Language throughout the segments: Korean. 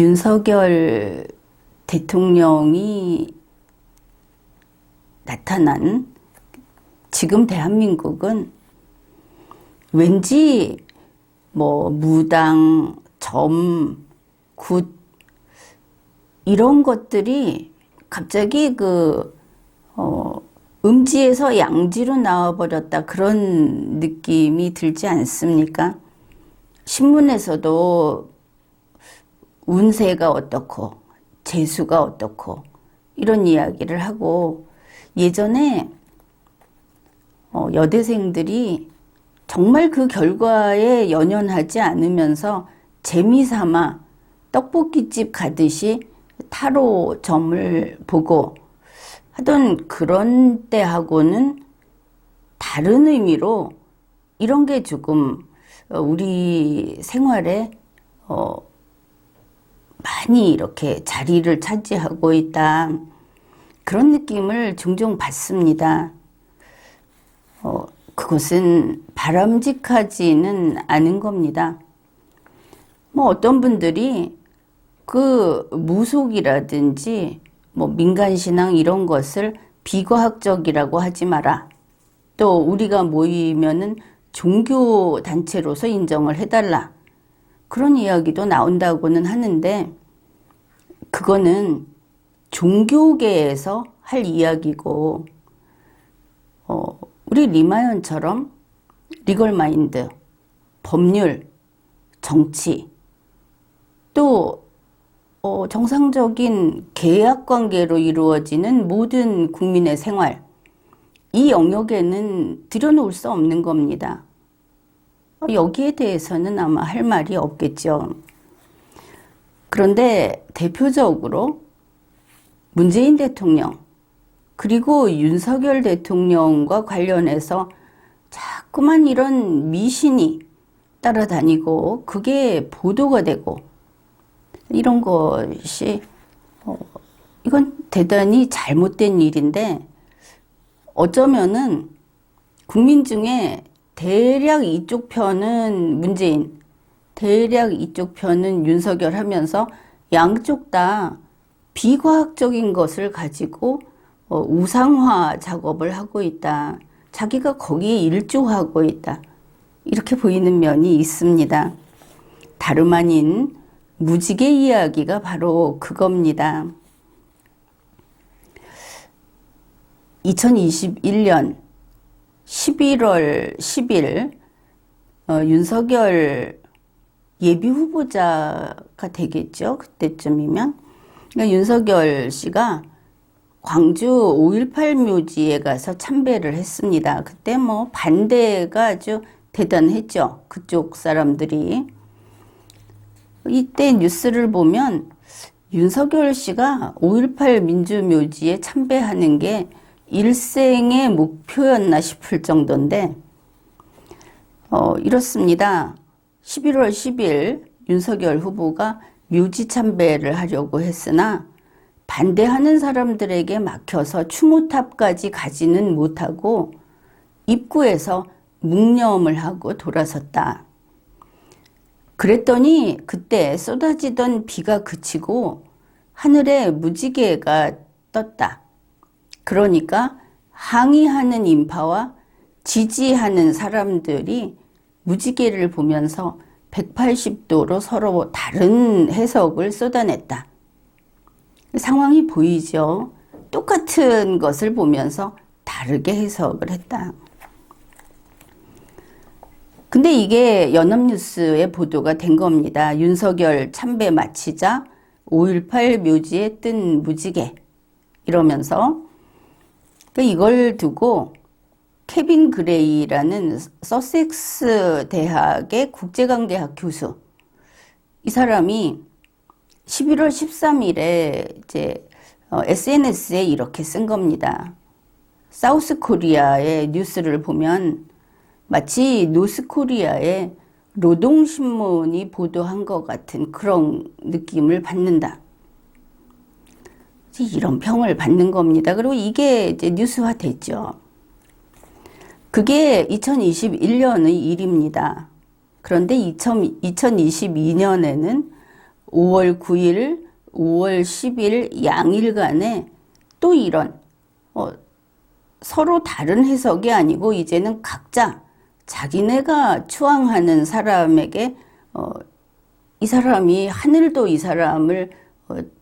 윤석열 대통령이 나타난 지금 대한민국은 왠지 무당, 점, 굿 이런 것들이 갑자기 음지에서 양지로 나와버렸다 그런 느낌이 들지 않습니까? 신문에서도 운세가 어떻고 재수가 어떻고 이런 이야기를 하고 예전에 여대생들이 정말 그 결과에 연연하지 않으면서 재미삼아 떡볶이집 가듯이 타로점을 보고 하던 그런 때하고는 다른 의미로 이런 게 조금 우리 생활에 많이 이렇게 자리를 차지하고 있다. 그런 느낌을 종종 받습니다. 그것은 바람직하지는 않은 겁니다. 어떤 분들이 그 무속이라든지 민간신앙 이런 것을 비과학적이라고 하지 마라. 또 우리가 모이면은 종교단체로서 인정을 해달라. 그런 이야기도 나온다고는 하는데 그거는 종교계에서 할 이야기고 우리 리마연처럼 리걸마인드, 법률, 정치 또 정상적인 계약관계로 이루어지는 모든 국민의 생활 이 영역에는 들여놓을 수 없는 겁니다. 여기에 대해서는 아마 할 말이 없겠죠. 그런데 대표적으로 문재인 대통령 그리고 윤석열 대통령과 관련해서 자꾸만 이런 미신이 따라다니고 그게 보도가 되고 이런 것이 이건 대단히 잘못된 일인데 어쩌면은 국민 중에 대략 이쪽 편은 문재인, 대략 이쪽 편은 윤석열 하면서 양쪽 다 비과학적인 것을 가지고 우상화 작업을 하고 있다. 자기가 거기에 일조하고 있다. 이렇게 보이는 면이 있습니다. 다름 아닌 무지개 이야기가 바로 그겁니다. 2021년 11월 10일 윤석열 예비 후보자가 되겠죠. 그때쯤이면. 그러니까 윤석열 씨가 광주 5.18 묘지에 가서 참배를 했습니다. 그때 반대가 아주 대단했죠. 그쪽 사람들이. 이때 뉴스를 보면 윤석열 씨가 5.18 민주묘지에 참배하는 게 일생의 목표였나 싶을 정도인데 이렇습니다. 11월 10일 윤석열 후보가 묘지 참배를 하려고 했으나 반대하는 사람들에게 막혀서 추모탑까지 가지는 못하고 입구에서 묵념을 하고 돌아섰다. 그랬더니 그때 쏟아지던 비가 그치고 하늘에 무지개가 떴다. 그러니까 항의하는 인파와 지지하는 사람들이 무지개를 보면서 180도로 서로 다른 해석을 쏟아냈다. 상황이 보이죠. 똑같은 것을 보면서 다르게 해석을 했다. 근데 이게 연합뉴스에 보도가 된 겁니다. 윤석열 참배 마치자 5.18 묘지에 뜬 무지개 이러면서 이걸 두고 케빈 그레이라는 서섹스 대학의 국제관계학 교수 이 사람이 11월 13일에 이제 SNS에 이렇게 쓴 겁니다. 사우스 코리아의 뉴스를 보면 마치 노스 코리아의 노동신문이 보도한 것 같은 그런 느낌을 받는다. 이런 평을 받는 겁니다. 그리고 이게 이제 뉴스화 됐죠. 그게 2021년의 일입니다. 그런데 2022년에는 5월 9일, 5월 10일 양일간에 또 이런 서로 다른 해석이 아니고 이제는 각자 자기네가 추앙하는 사람에게 이 사람이 하늘도 이 사람을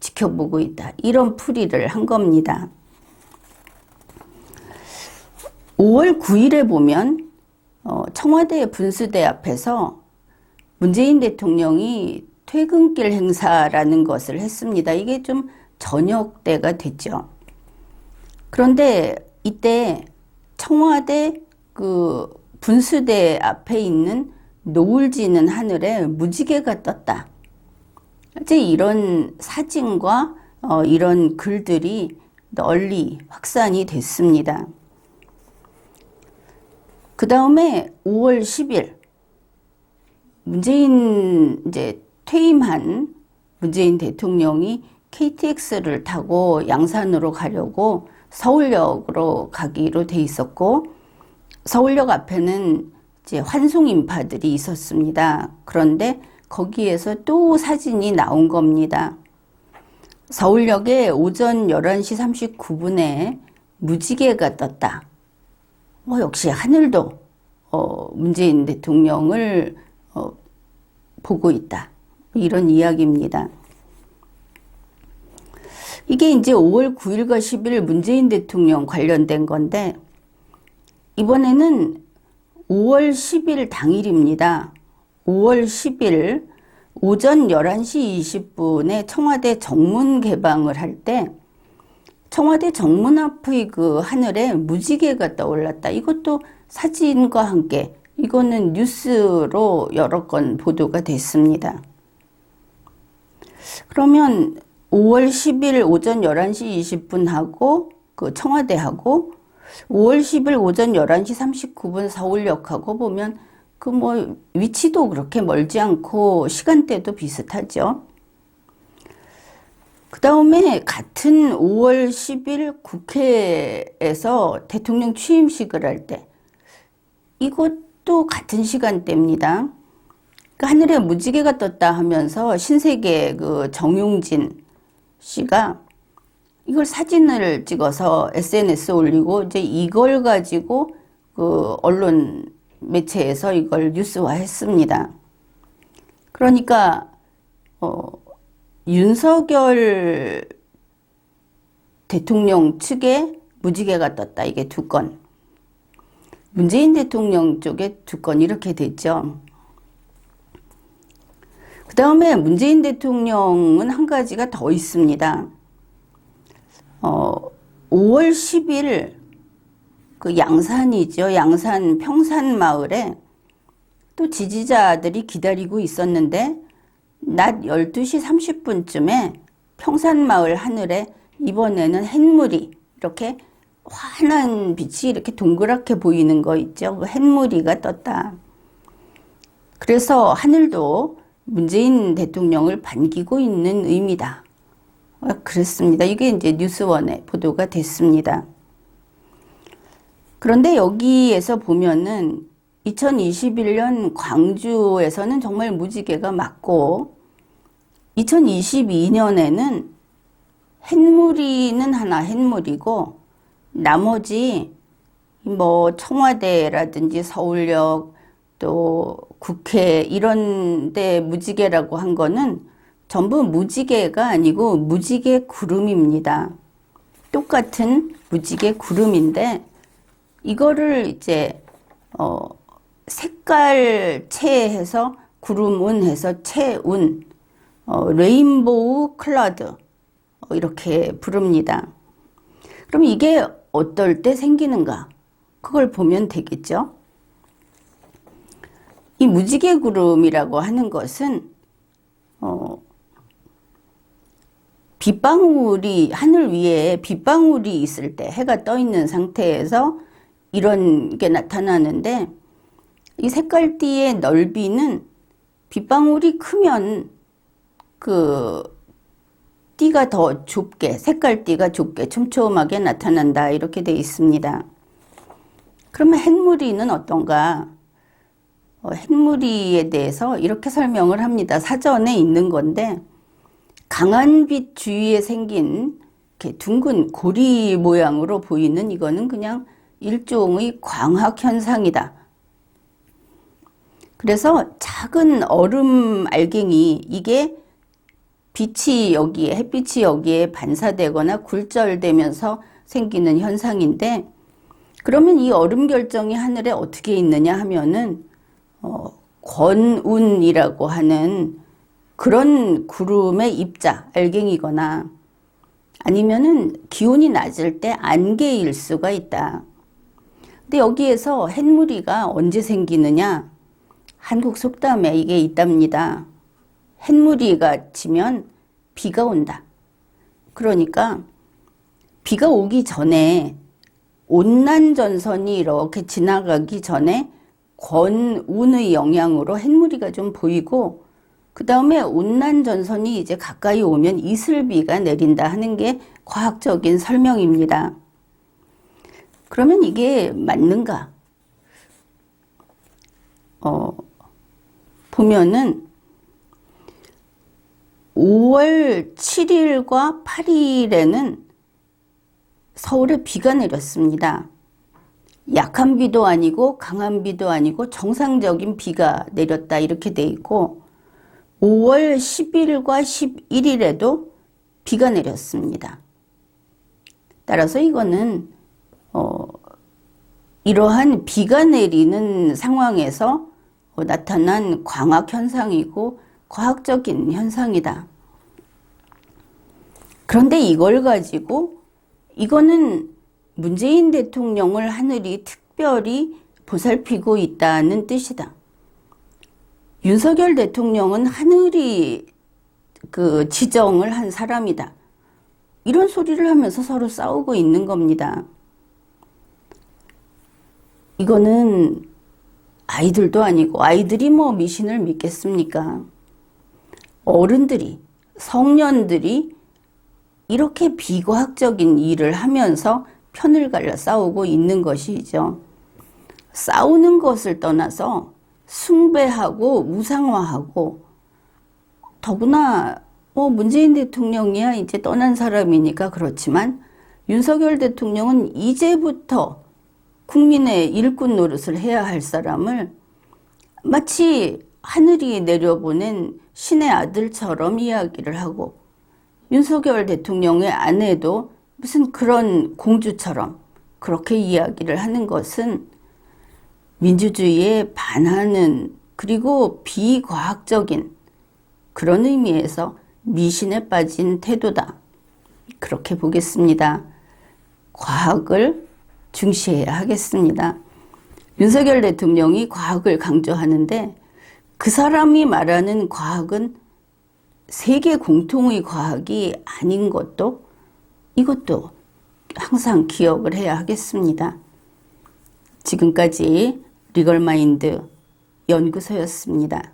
지켜보고 있다. 이런 풀이를 한 겁니다. 5월 9일에 보면 청와대 분수대 앞에서 문재인 대통령이 퇴근길 행사라는 것을 했습니다. 이게 좀 저녁 때가 됐죠. 그런데 이때 청와대 그 분수대 앞에 있는 노을 지는 하늘에 무지개가 떴다. 이제 이런 사진과 이런 글들이 널리 확산이 됐습니다. 그 다음에 5월 10일 문재인 이제 퇴임한 문재인 대통령이 KTX를 타고 양산으로 가려고 서울역으로 가기로 돼 있었고 서울역 앞에는 이제 환송 인파들이 있었습니다. 그런데 거기에서 또 사진이 나온 겁니다. 서울역에 오전 11시 39분에 무지개가 떴다. 역시 하늘도 문재인 대통령을 보고 있다. 이런 이야기입니다. 이게 이제 5월 9일과 10일 문재인 대통령 관련된 건데 이번에는 5월 10일 당일입니다. 5월 10일 오전 11시 20분에 청와대 정문 개방을 할 때 청와대 정문 앞의 그 하늘에 무지개가 떠올랐다. 이것도 사진과 함께 이거는 뉴스로 여러 건 보도가 됐습니다. 그러면 5월 10일 오전 11시 20분하고 그 청와대하고 5월 10일 오전 11시 39분 서울역하고 보면 그 뭐 위치도 그렇게 멀지 않고 시간대도 비슷하죠. 그 다음에 같은 5월 10일 국회에서 대통령 취임식을 할 때 이것도 같은 시간대입니다. 그 하늘에 무지개가 떴다 하면서 신세계 그 정용진 씨가 이걸 사진을 찍어서 SNS에 올리고 이제 이걸 가지고 그 언론 매체에서 이걸 뉴스화했습니다. 그러니까 윤석열 대통령 측에 무지개가 떴다. 이게 두 건. 문재인 대통령 쪽에 두 건 이렇게 됐죠. 그 다음에 문재인 대통령은 한 가지가 더 있습니다. 5월 10일 그 양산이죠. 양산 평산마을에 또 지지자들이 기다리고 있었는데 낮 12시 30분쯤에 평산마을 하늘에 이번에는 햇물이 이렇게 환한 빛이 이렇게 동그랗게 보이는 거 있죠. 햇무리가 떴다. 그래서 하늘도 문재인 대통령을 반기고 있는 의미다. 그랬습니다. 이게 이제 뉴스원에 보도가 됐습니다. 그런데 여기에서 보면은 2021년 광주에서는 정말 무지개가 맞고 2022년에는 햇무리는 하나 햇무리고 나머지 뭐 청와대라든지 서울역 또 국회 이런 데 무지개라고 한 거는 전부 무지개가 아니고 무지개 구름입니다. 똑같은 무지개 구름인데 이거를 이제 색깔체해서 구름운 해서 채운 레인보우 클라우드 이렇게 부릅니다. 그럼 이게 어떨 때 생기는가? 그걸 보면 되겠죠. 이 무지개 구름이라고 하는 것은 빗방울이 하늘 위에 빗방울이 있을 때 해가 떠 있는 상태에서 이런 게 나타나는데 이 색깔띠의 넓이는 빗방울이 크면 그 띠가 더 좁게 색깔띠가 좁게 촘촘하게 나타난다 이렇게 돼 있습니다. 그러면 햇무리는 어떤가? 햇무리에 대해서 이렇게 설명을 합니다. 사전에 있는 건데 강한 빛 주위에 생긴 이렇게 둥근 고리 모양으로 보이는 이거는 그냥 일종의 광학 현상이다. 그래서 작은 얼음 알갱이, 이게 빛이 여기에, 햇빛이 여기에 반사되거나 굴절되면서 생기는 현상인데, 그러면 이 얼음 결정이 하늘에 어떻게 있느냐 하면은 권운이라고 하는 그런 구름의 입자, 알갱이거나 아니면은 기온이 낮을 때 안개일 수가 있다. 근데 여기에서 햇무리가 언제 생기느냐? 한국 속담에 이게 있답니다. 햇무리가 지면 비가 온다. 그러니까 비가 오기 전에 온난전선이 이렇게 지나가기 전에 권운의 영향으로 햇무리가 좀 보이고, 그 다음에 온난전선이 이제 가까이 오면 이슬비가 내린다 하는 게 과학적인 설명입니다. 그러면 이게 맞는가? 보면은 5월 7일과 8일에는 서울에 비가 내렸습니다. 약한 비도 아니고 강한 비도 아니고 정상적인 비가 내렸다 이렇게 돼 있고, 5월 10일과 11일에도 비가 내렸습니다. 따라서 이거는 이러한 비가 내리는 상황에서 나타난 광학 현상이고 과학적인 현상이다. 그런데 이걸 가지고 이거는 문재인 대통령을 하늘이 특별히 보살피고 있다는 뜻이다. 윤석열 대통령은 하늘이 지정을 한 사람이다. 이런 소리를 하면서 서로 싸우고 있는 겁니다. 이거는 아이들도 아니고, 아이들이 뭐 미신을 믿겠습니까? 어른들이, 성년들이 이렇게 비과학적인 일을 하면서 편을 갈라 싸우고 있는 것이죠. 싸우는 것을 떠나서 숭배하고 우상화하고, 더구나 문재인 대통령이야 이제 떠난 사람이니까 그렇지만, 윤석열 대통령은 이제부터 국민의 일꾼 노릇을 해야 할 사람을 마치 하늘이 내려보낸 신의 아들처럼 이야기를 하고, 윤석열 대통령의 아내도 무슨 그런 공주처럼 그렇게 이야기를 하는 것은 민주주의에 반하는, 그리고 비과학적인 그런 의미에서 미신에 빠진 태도다. 그렇게 보겠습니다. 과학을 중시해야 하겠습니다. 윤석열 대통령이 과학을 강조하는데, 그 사람이 말하는 과학은 세계 공통의 과학이 아닌 것도, 이것도 항상 기억을 해야 하겠습니다. 지금까지 리걸마인드 연구소였습니다.